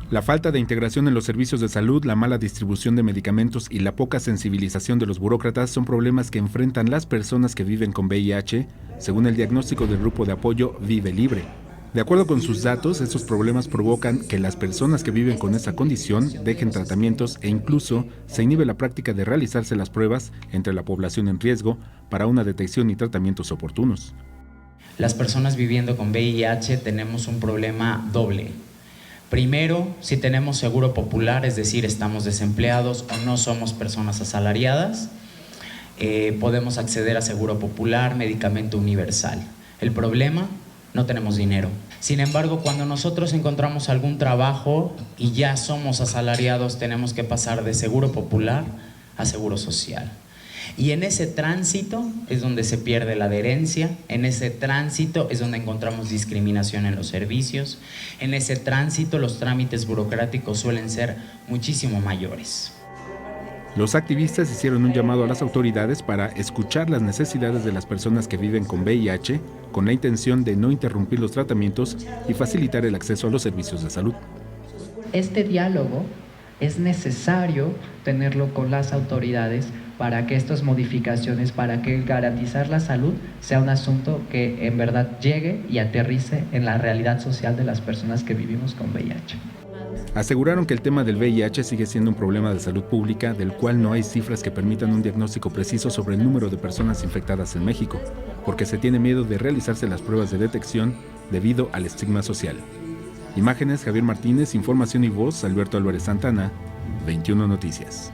La falta de integración en los servicios de salud, la mala distribución de medicamentos y la poca sensibilización de los burócratas son problemas que enfrentan las personas que viven con VIH, según el diagnóstico del grupo de apoyo Vive Libre. De acuerdo con sus datos, estos problemas provocan que las personas que viven con esta condición dejen tratamientos e incluso se inhibe la práctica de realizarse las pruebas entre la población en riesgo para una detección y tratamientos oportunos. Las personas viviendo con VIH tenemos un problema doble. Primero, si tenemos seguro popular, es decir, estamos desempleados o no somos personas asalariadas, podemos acceder a seguro popular, medicamento universal. El problema, no tenemos dinero. Sin embargo, cuando nosotros encontramos algún trabajo y ya somos asalariados, tenemos que pasar de seguro popular a seguro social. Y en ese tránsito es donde se pierde la adherencia, en ese tránsito es donde encontramos discriminación en los servicios, en ese tránsito los trámites burocráticos suelen ser muchísimo mayores. Los activistas hicieron un llamado a las autoridades para escuchar las necesidades de las personas que viven con VIH, con la intención de no interrumpir los tratamientos y facilitar el acceso a los servicios de salud. Este diálogo es necesario tenerlo con las autoridades para que estas modificaciones, para que garantizar la salud sea un asunto que en verdad llegue y aterrice en la realidad social de las personas que vivimos con VIH. Aseguraron que el tema del VIH sigue siendo un problema de salud pública, del cual no hay cifras que permitan un diagnóstico preciso sobre el número de personas infectadas en México, porque se tiene miedo de realizarse las pruebas de detección debido al estigma social. Imágenes, Javier Martínez, información y voz, Alberto Álvarez Santana, 21 Noticias.